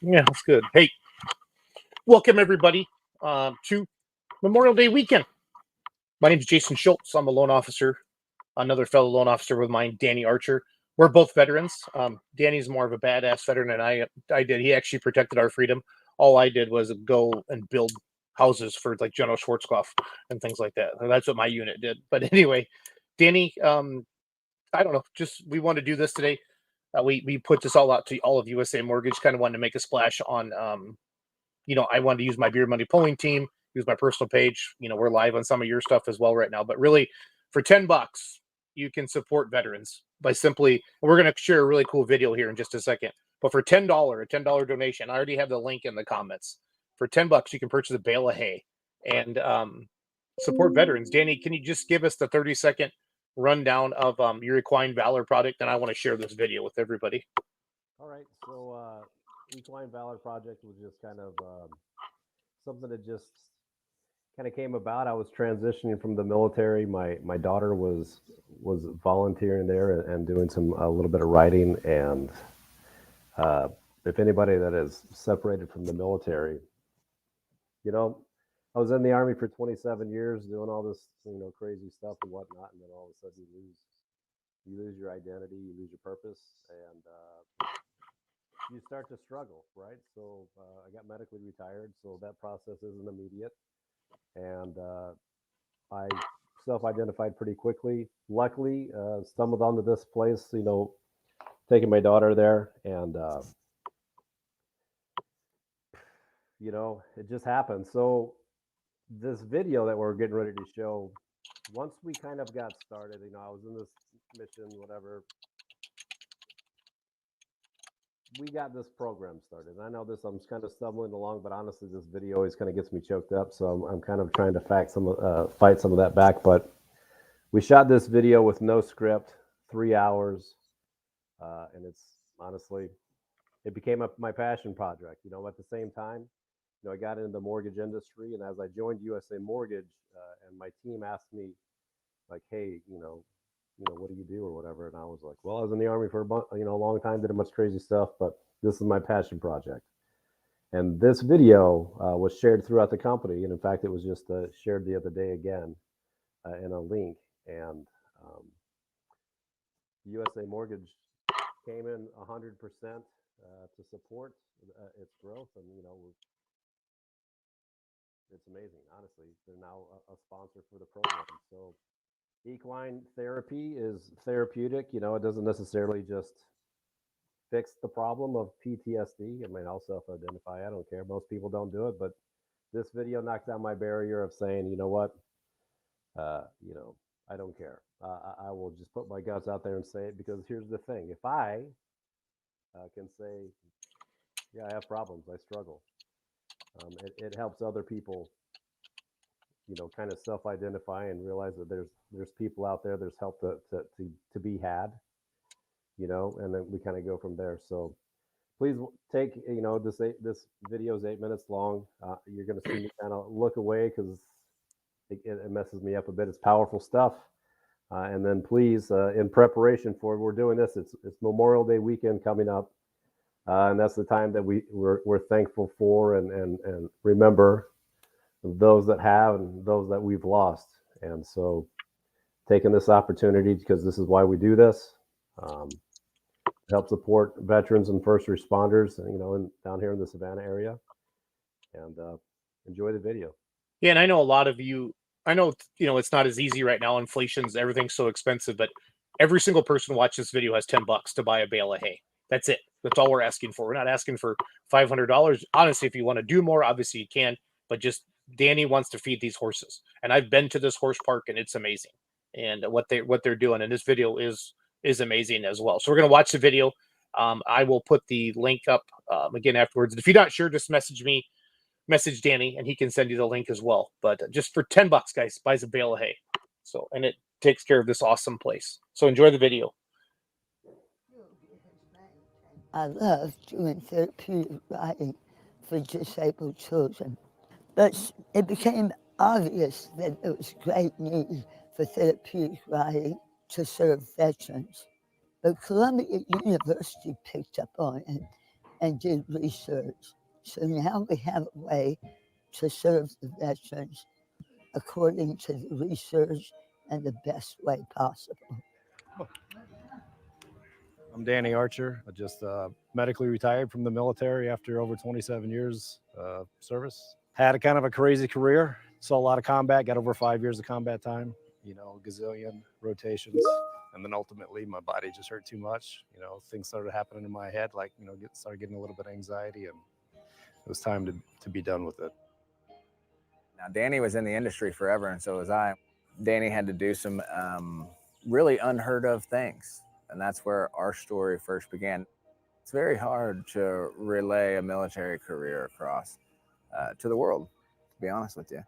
Yeah, that's good. Hey, welcome everybody to Memorial Day weekend. My name is Jason Schultz. I'm a loan officer, another fellow loan officer with mine, Danny Archer. We're both veterans. Danny's more of a badass veteran than I did. He actually protected our freedom. All I did was go and build houses for like General Schwarzkopf and things like that. That's what my unit did. But anyway, Danny, I don't know. Just we want to do this today. We put this all out to all of USA Mortgage. Kind of wanted to make a splash on I wanted to use my beer money polling team, use my personal page. We're live on some of your stuff as well right now. But really, for $10, you can support veterans by simply. We're going to share a really cool video here in just a second. But for $10, a $10 donation, I already have the link in the comments. For $10, you can purchase a bale of hay and support veterans. Danny, can you just give us the 30-second rundown of your Equine Valor product? And I want to share this video with everybody. All right, so Equine Valor project was just kind of something that just kind of came about. I was transitioning from the military. My daughter was volunteering there and doing a little bit of writing. And if anybody that is separated from the military, I was in the Army for 27 years doing all this crazy stuff and whatnot, and then all of a sudden you lose your identity, you lose your purpose, and you start to struggle, right? So I got medically retired, so that process isn't immediate, and I self-identified pretty quickly. Luckily, stumbled onto this place, taking my daughter there, and it just happened. So this video that we're getting ready to show, once we kind of got started, I was in this mission, whatever. We got this program started. I know I'm kind of stumbling along, but honestly, this video always kind of gets me choked up. So I'm kind of trying to fight some of that back. But we shot this video with no script, 3 hours, and it's honestly, it became my passion project. At the same time, I got into the mortgage industry, and as I joined USA Mortgage, and my team asked me, like, hey, what do you do or whatever? And I was like, well, I was in the Army for a long time, did a bunch of crazy stuff, but this is my passion project. And this video was shared throughout the company. And in fact, it was just shared the other day again in a link. And USA Mortgage came in 100% to support its growth. And, it's amazing, honestly. They're now a sponsor for the program. So equine therapy is therapeutic. It doesn't necessarily just fix the problem of PTSD. I'll self-identify. I don't care. Most people don't do it, but this video knocked down my barrier of saying, you know what, I don't care. I will just put my guts out there and say it, because here's the thing: if I can say, yeah, I have problems, I struggle, it helps other people kind of self-identify and realize that there's people out there, there's help to be had, and then we kind of go from there. So please take, this video is 8 minutes long. You're going to see me kind of look away because it messes me up a bit. It's powerful stuff. And then please, in preparation for, we're doing this, it's Memorial Day weekend coming up. And that's the time that we're thankful for and remember those that have and those that we've lost. And so taking this opportunity, because this is why we do this, help support veterans and first responders, down here in the Savannah area, and enjoy the video. Yeah, and I know a lot of you, I know, it's not as easy right now. Inflation's, everything's so expensive, but every single person watch this video has $10 to buy a bale of hay. That's it. That's all we're asking for. We're not asking for $500. Honestly, if you want to do more, obviously you can, but just Danny wants to feed these horses. And I've been to this horse park and it's amazing. And what they're doing. And this video is amazing as well. So we're going to watch the video. I will put the link up again afterwards. If you're not sure, just message me, message Danny, and he can send you the link as well. But just for $10, guys, buys a bale of hay. So, and it takes care of this awesome place. So enjoy the video. I love doing therapeutic writing for disabled children, but it became obvious that there was great need for therapeutic writing to serve veterans. But Columbia University picked up on it and did research. So now we have a way to serve the veterans according to the research and the best way possible. I'm Danny Archer. I just medically retired from the military after over 27 years service. Had a kind of a crazy career. Saw a lot of combat, got over 5 years of combat time, gazillion rotations. And then ultimately my body just hurt too much. Things started happening in my head, like, started getting a little bit of anxiety, and it was time to be done with it. Now, Danny was in the industry forever, and so was I. Danny had to do some really unheard of things, and that's where our story first began. It's very hard to relay a military career across to the world, to be honest with you.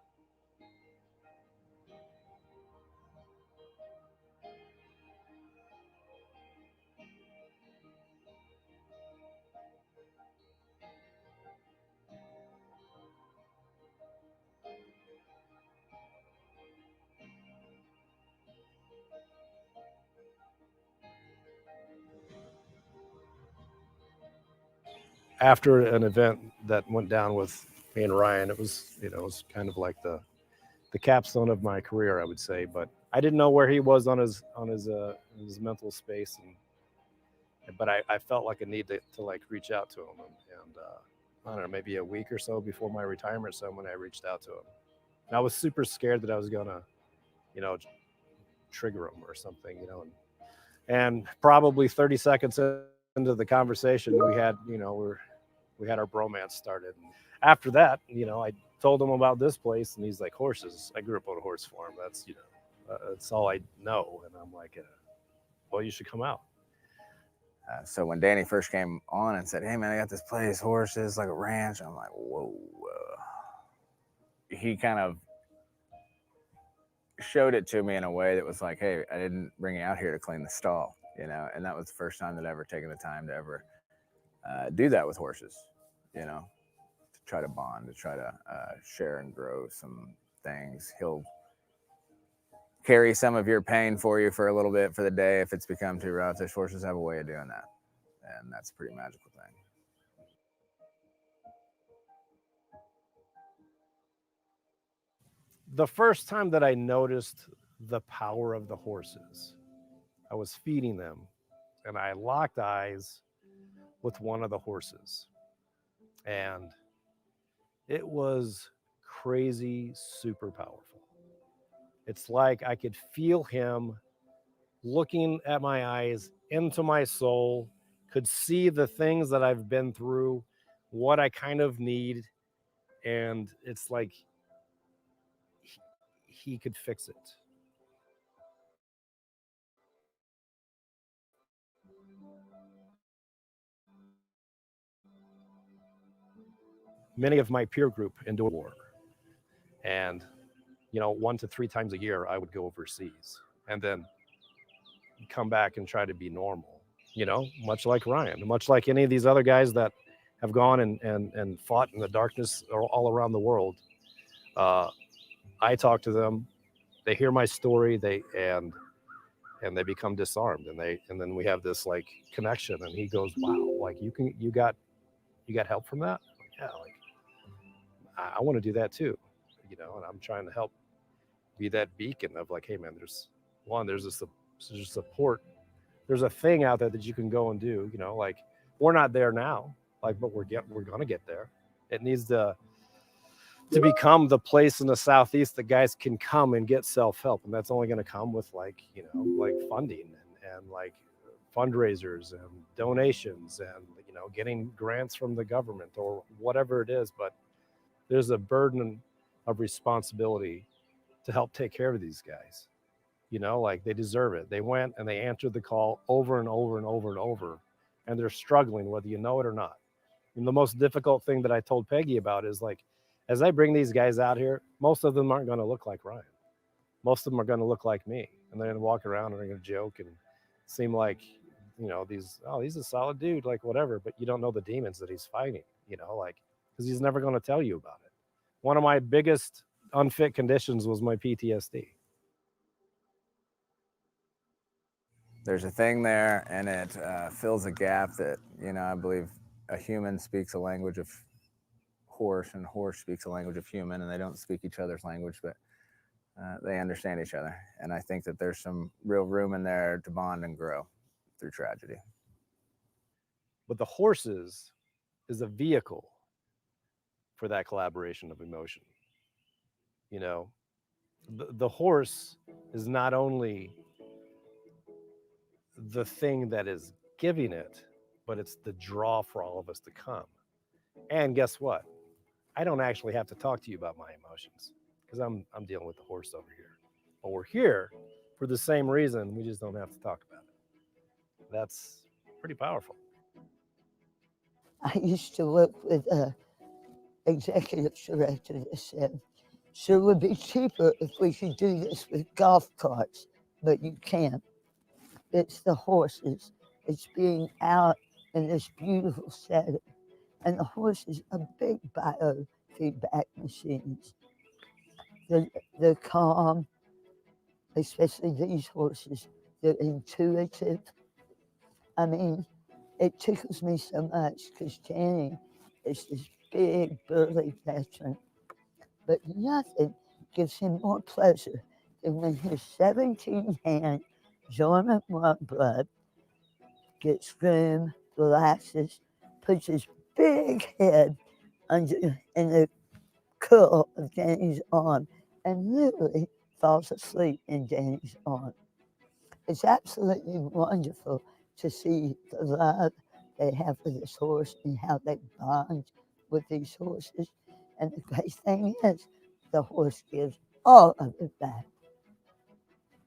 After an event that went down with me and Ryan, it was kind of like the capstone of my career, I would say. But I didn't know where he was on his mental space, but I felt like a need to like reach out to him, and I don't know, maybe a week or so before my retirement, when I reached out to him, and I was super scared that I was gonna, trigger him or something, and probably 30 seconds into the conversation, we had our bromance started. And after that, I told him about this place, and he's like, horses. I grew up on a horse farm. That's that's all I know. And I'm like, well, you should come out. So when Danny first came on and said, "Hey man, I got this place, horses, like a ranch," I'm like, whoa. He kind of showed it to me in a way that was like, hey, I didn't bring you out here to clean the stall, and that was the first time that I'd ever taken the time to ever do that with horses, to try to bond, to try to share and grow some things. He'll carry some of your pain for you for a little bit for the day if it's become too rough. Those horses have a way of doing that, and that's a pretty magical thing. The first time that I noticed the power of the horses, I was feeding them, and I locked eyes with one of the horses, and it was crazy, super powerful. It's like I could feel him looking at my eyes into my soul, could see the things that I've been through, what I kind of need, and it's like he could fix it. Many of my peer group endured war, and 1 to 3 times a year I would go overseas and then come back and try to be normal, much like Ryan, much like any of these other guys that have gone and fought in the darkness all around the world. I talk to them, they hear my story, and they become disarmed, and then we have this like connection, and he goes, wow, like you got help from that? Yeah, like I want to do that too, and I'm trying to help be that beacon of like, hey man, there's a support, there's a thing out there that you can go and do, like we're not there now, like, but we're gonna get there. It needs to become the place in the Southeast that guys can come and get self-help, and that's only going to come with like funding and like fundraisers and donations and getting grants from the government or whatever it is. But there's a burden of responsibility to help take care of these guys. Like they deserve it. They went and they answered the call over and over and over and over, and they're struggling whether you know it or not. And the most difficult thing that I told Peggy about is like, as I bring these guys out here, most of them aren't going to look like Ryan. Most of them are going to look like me, and they're going to walk around and they're going to joke and seem like, he's a solid dude, like whatever, but you don't know the demons that he's fighting, like, because he's never going to tell you about it. One of my biggest unfit conditions was my PTSD. There's a thing there, and it fills a gap that, I believe a human speaks a language of horse, and horse speaks a language of human, and they don't speak each other's language, but they understand each other. And I think that there's some real room in there to bond and grow through tragedy. But the horses is a vehicle for that collaboration of emotion. You know, the horse is not only the thing that is giving it, but it's the draw for all of us to come. And guess what? I don't actually have to talk to you about my emotions because I'm dealing with the horse over here. But we're here for the same reason. We just don't have to talk about it. That's pretty powerful. I used to work with a executive director that said, sure, it would be cheaper if we could do this with golf carts, but you can't. It's the horses. It's being out in this beautiful setting. And the horses are big biofeedback machines. They're calm, especially these horses. They're intuitive. I mean, it tickles me so much because Danny is this big, burly veteran, but nothing gives him more pleasure than when his 17-hand German white blood gets groomed, relaxes, puts his big head under in the curl of Danny's arm, and literally falls asleep in Danny's arm. It's absolutely wonderful to see the love they have for this horse and how they bond with these horses. And the great thing is, the horse gives all of it back.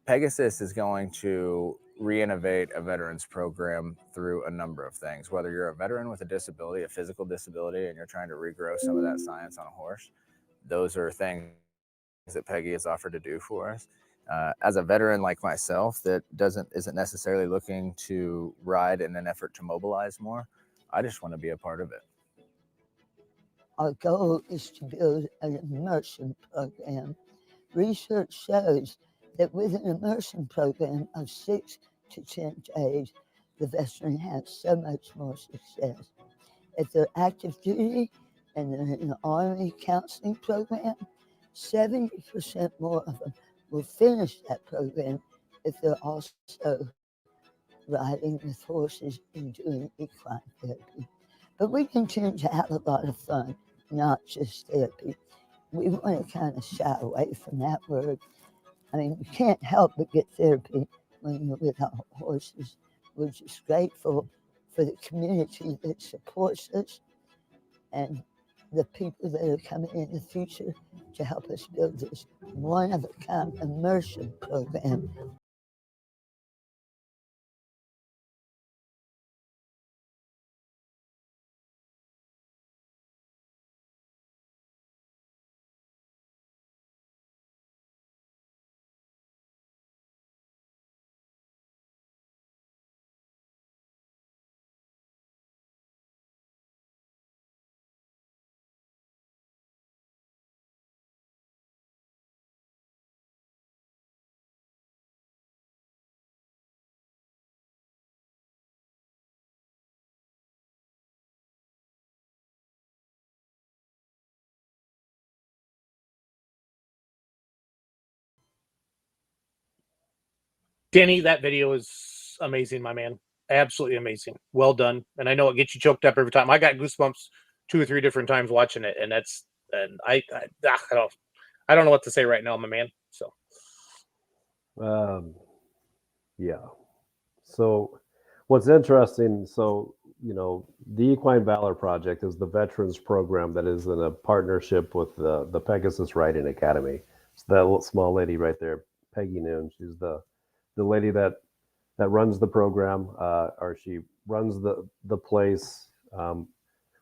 Pegasus is going to reinnovate a veterans program through a number of things. Whether you're a veteran with a disability, a physical disability, and you're trying to regrow some of that science on a horse, those are things that Peggy has offered to do for us. As a veteran like myself that isn't necessarily looking to ride in an effort to mobilize more, I just want to be a part of it. Our goal is to build an immersion program. Research shows that with an immersion program of 6 to 10 days, the veteran has so much more success. If they're active duty and they're in the Army counseling program, 70% more of them will finish that program if they're also riding with horses and doing equine therapy. But we continue to have a lot of fun, not just therapy. We want to kind of shy away from that word. I mean, you can't help but get therapy when you're with our horses. We're just grateful for the community that supports us and the people that are coming in the future to help us build this one-of-a-kind immersion program. Danny, that video is amazing, my man. Absolutely amazing. Well done. And I know it gets you choked up every time. I got goosebumps 2 or 3 different times watching it, and I don't know what to say right now, my man. So Yeah. So, what's interesting, the Equine Valor Project is the veterans program that is in a partnership with the Pegasus Riding Academy. So that little small lady right there, Peggy Noon, she's the lady that runs the program, or she runs the place.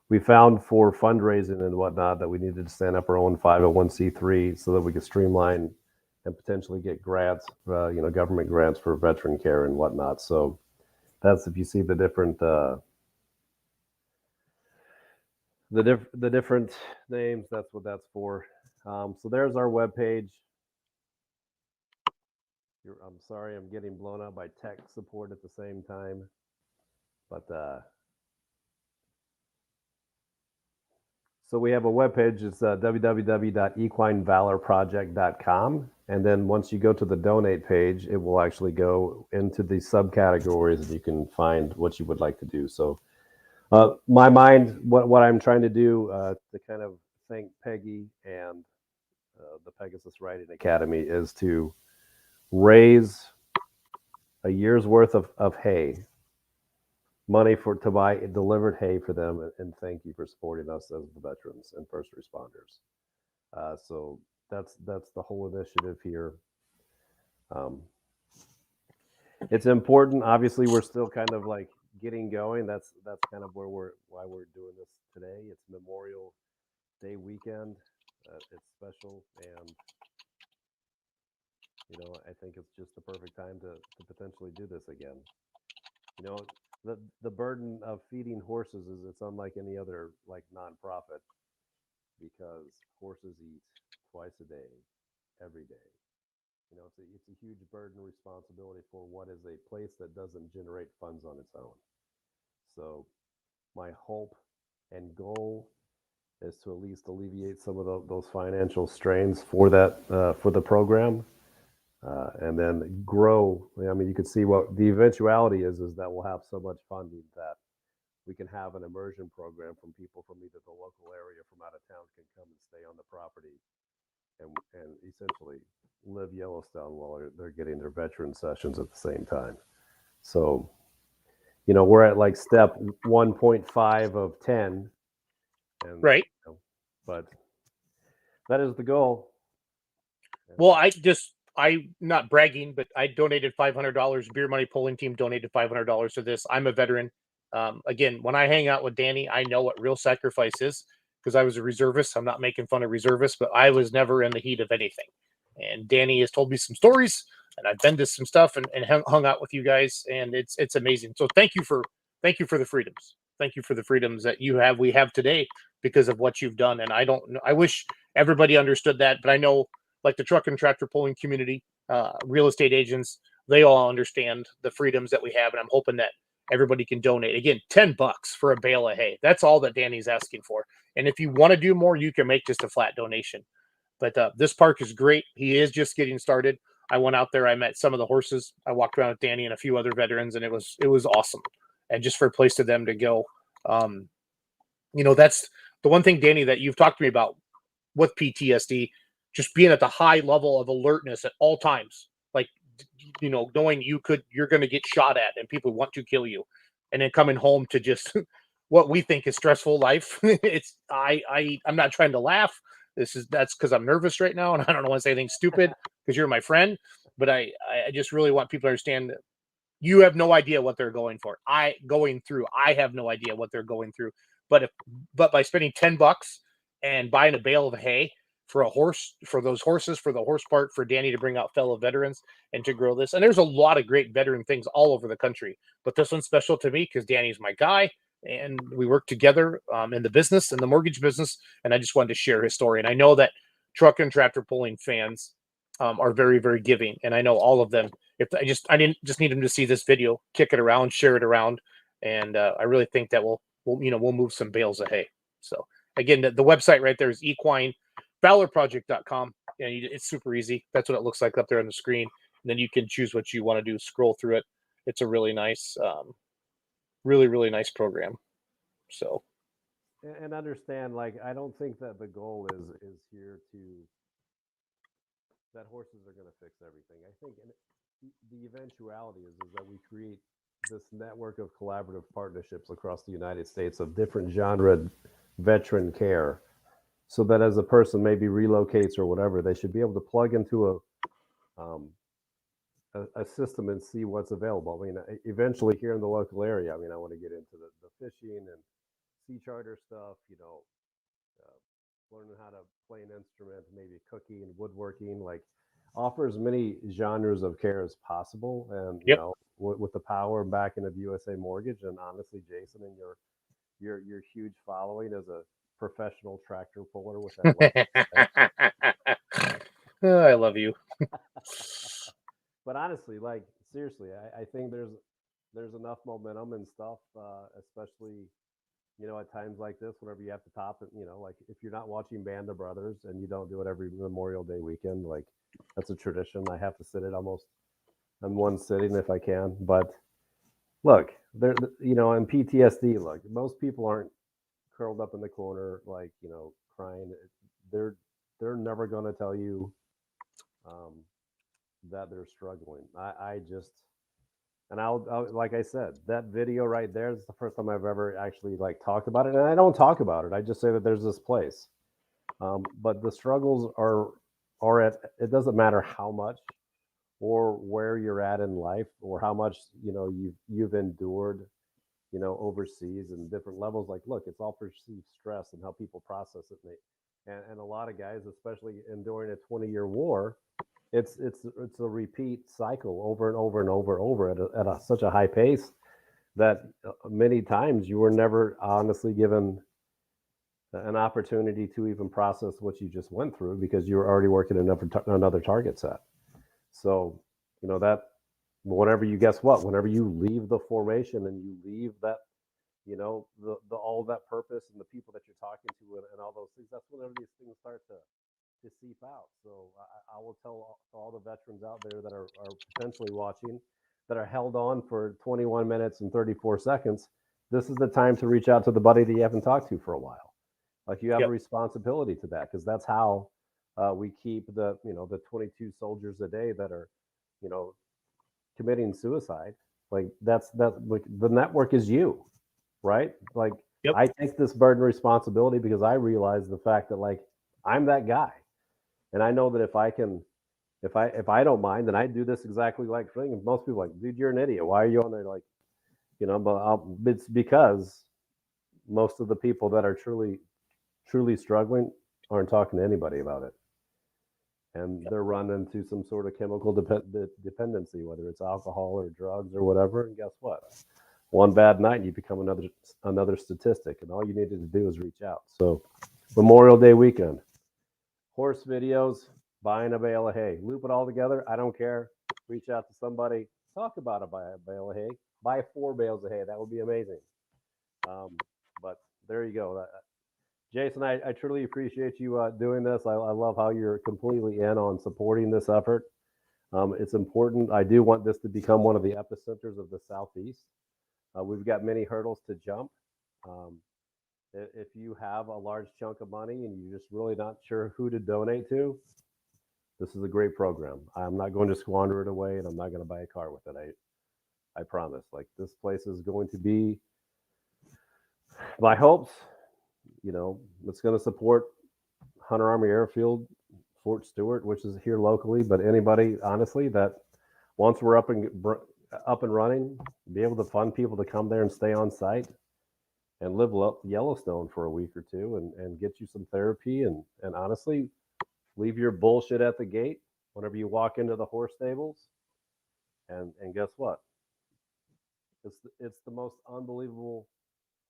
We found for fundraising and whatnot that we needed to stand up our own 501c3 so that we could streamline and potentially get grants, government grants for veteran care and whatnot. So that's if you see the different the different names. That's what that's for. So there's our webpage. I'm sorry, I'm getting blown up by tech support at the same time, but So we have a webpage. It's www.equinevalorproject.com. And then once you go to the donate page, it will actually go into the subcategories and you can find what you would like to do. So my mind, what I'm trying to do to kind of thank Peggy and the Pegasus Riding Academy is to raise a year's worth of hay, money to buy delivered hay for them, and thank you for supporting us as the veterans and first responders. So that's the whole initiative here. It's important. Obviously, we're still kind of like getting going. That's kind of why we're doing this today. It's Memorial Day weekend. It's special, and I think it's just the perfect time to potentially do this again. The burden of feeding horses is it's unlike any other like nonprofit because horses eat twice a day, every day. It's a huge burden and responsibility for what is a place that doesn't generate funds on its own. So my hope and goal is to at least alleviate some of those financial strains for the program, and then grow. I mean, you can see what the eventuality is that we'll have so much funding that we can have an immersion program from people from either the local area or from out of town can come and stay on the property and essentially live Yellowstone while they're getting their veteran sessions at the same time. So, we're at like step 1.5 of 10. And, Right. But that is the goal. Well, I'm not bragging, but I donated $500. Beer Money Polling Team donated $500 to this. I'm a veteran. Again, when I hang out with Danny, I know what real sacrifice is because I was a reservist. I'm not making fun of reservists, but I was never in the heat of anything. And Danny has told me some stories, and I've been to some stuff and hung out with you guys, and it's amazing. So thank you for the freedoms. Thank you for the freedoms that we have today because of what you've done. And I wish everybody understood that, but I know like the truck and tractor pulling community, real estate agents, they all understand the freedoms that we have. And I'm hoping that everybody can donate. Again, $10 for a bale of hay. That's all that Danny's asking for. And if you want to do more, you can make just a flat donation. But this park is great. He is just getting started. I went out there. I met some of the horses. I walked around with Danny and a few other veterans, and it was awesome. And just for a place for them to go, that's the one thing, Danny, that you've talked to me about with PTSD, just being at the high level of alertness at all times, like knowing you're going to get shot at and people want to kill you, and then coming home to just what we think is stressful life. I'm not trying to laugh. That's because I'm nervous right now, and I don't want to say anything stupid because you're my friend, but I just really want people to understand that you have no idea what they're going for. I have no idea what they're going through. But by spending $10 and buying a bale of hay for a horse, for those horses, for the horse part, for Danny to bring out fellow veterans and to grow this. And there's a lot of great veteran things all over the country, but this one's special to me because Danny's my guy and we work together in the business, in the mortgage business. And I just wanted to share his story. And I know that truck and tractor pulling fans are very, very giving. And I know all of them. I didn't just need them to see this video, kick it around, share it around. And I really think that we'll move some bales of hay. So again, the website right there is equinevalorproject.com. And it's super easy. That's what it looks like up there on the screen. And then you can choose what you want to do, scroll through it. It's a really nice, really, really nice program. So. And understand, like, I don't think that the goal is here that horses are going to fix everything. I think the eventuality is that we create this network of collaborative partnerships across the United States of different genre veteran care, so that as a person maybe relocates or whatever, they should be able to plug into a system and see what's available. I mean, eventually here in the local area, I mean, I want to get into the fishing and sea charter stuff, learning how to play an instrument, maybe cooking, woodworking, like offer as many genres of care as possible. And with the power and backing of USA Mortgage, and honestly, Jason, and your huge following as a professional tractor puller with that. Oh, I love you. But honestly, like seriously, I think there's enough momentum and stuff, especially at times like this, whenever you have to top it, like if you're not watching Band of Brothers and you don't do it every Memorial Day weekend, like that's a tradition. I have to sit it almost in one sitting if I can. But look, in PTSD, look, most people aren't curled up in the corner, like, crying. They're they're never going to tell you um, that they're struggling. I just and I'll like I said, that video right there is the first time I've ever actually like talked about it, and I don't talk about it. I just say that there's this place, but the struggles are at. It doesn't matter how much or where you're at in life or how much you've endured overseas and different levels. Like, look, it's all perceived stress and how people process it. And a lot of guys, especially enduring a 20-year war, it's a repeat cycle over and over and over at such a high pace that many times you were never honestly given an opportunity to even process what you just went through because you were already working another target set. So, that whenever you guess what, whenever you leave the formation and you leave that, the all that purpose and the people that you're talking to and all those things, that's whenever these things start to seep out. So I will tell all the veterans out there that are potentially watching that are held on for 21 minutes and 34 seconds. This is the time to reach out to the buddy that you haven't talked to for a while. Like you have a Yep. responsibility to that because that's how we keep the 22 soldiers a day that are you know committing suicide. Like that like the network is you, right? Like Yep. I take this burden of responsibility because I realize the fact that like I'm that guy, and I know that if I don't mind, then I do this exactly like Fring. And most people are like, dude, you're an idiot. Why are you on there? Like, but it's because most of the people that are truly struggling aren't talking to anybody about it, and they're running into some sort of chemical dependency, whether it's alcohol or drugs or whatever. And guess what? One bad night, and you become another statistic, and all you needed to do is reach out. So, Memorial Day weekend, horse videos, buying a bale of hay, loop it all together. I don't care. Reach out to somebody, talk about it. Buy a bale of hay, buy 4 bales of hay. That would be amazing. But there you go. Jason, I truly appreciate you doing this. I love how you're completely in on supporting this effort. It's important. I do want this to become one of the epicenters of the Southeast. We've got many hurdles to jump. Um, if you have a large chunk of money and you're just really not sure who to donate to, this is a great program. I'm not going to squander it away, and I'm not going to buy a car with it. I promise. Like this place is going to be my hopes. It's going to support Hunter Army Airfield, Fort Stewart, which is here locally. But anybody, honestly, that once we're up and running, be able to fund people to come there and stay on site and live Yellowstone for a week or two and get you some therapy and honestly leave your bullshit at the gate whenever you walk into the horse stables. And guess what? It's the most unbelievable.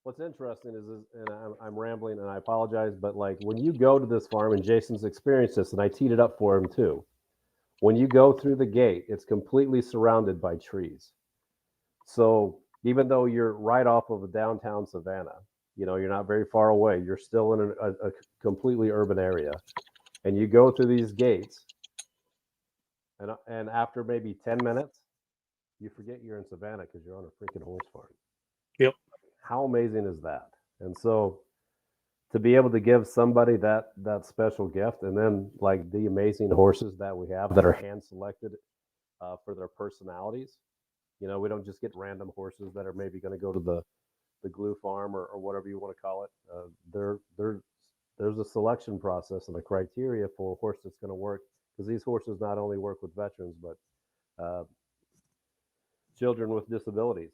What's interesting is and I'm rambling and I apologize, but like when you go to this farm and Jason's experienced this, and I teed it up for him too. When you go through the gate, it's completely surrounded by trees. So even though you're right off of a downtown Savannah, you're not very far away. You're still in a completely urban area, and you go through these gates, and after maybe 10 minutes, you forget you're in Savannah because you're on a freaking horse farm. Yep. How amazing is that? And so to be able to give somebody that special gift, and then like the amazing horses that we have that are hand selected for their personalities. We don't just get random horses that are maybe going to go to the glue farm or whatever you want to call it. There's a selection process and a criteria for a horse that's going to work because these horses not only work with veterans but uh, children with disabilities.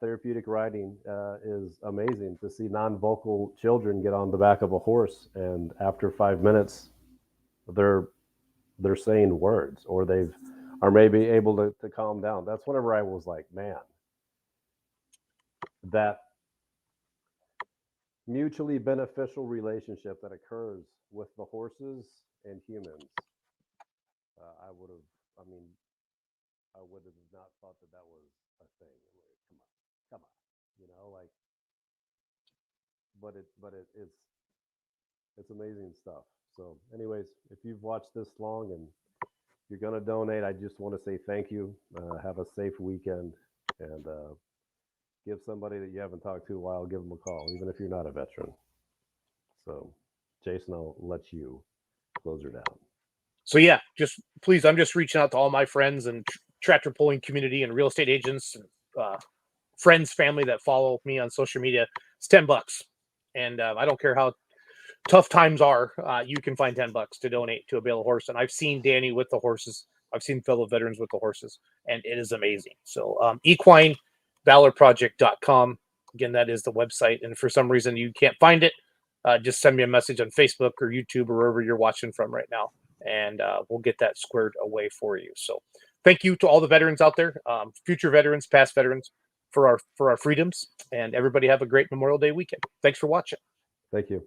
Therapeutic riding is amazing to see non-vocal children get on the back of a horse, and after 5 minutes, they're saying words or they've are maybe able to calm down. That's whenever I was like, man, that mutually beneficial relationship that occurs with the horses and humans. I would have, I mean, I would have not thought that was a thing. Like, come on, like it's amazing stuff. So, anyways, if you've watched this long and you're gonna donate, I just want to say thank you. Have a safe weekend, and give somebody that you haven't talked to in a while, give them a call, even if you're not a veteran. So, Jason, I'll let you close her down. So yeah, just please, I'm just reaching out to all my friends and tractor pulling community and real estate agents and friends, family that follow me on social media. It's $10, and I don't care how tough times are. You can find $10 to donate to a bale of horse. And I've seen Danny with the horses. I've seen fellow veterans with the horses, and it is amazing. So equinevalorproject.com. Again, that is the website. And if for some reason you can't find it, just send me a message on Facebook or YouTube or wherever you're watching from right now, and we'll get that squared away for you. So thank you to all the veterans out there, future veterans, past veterans, for our freedoms, and everybody have a great Memorial Day weekend. Thanks for watching. Thank you.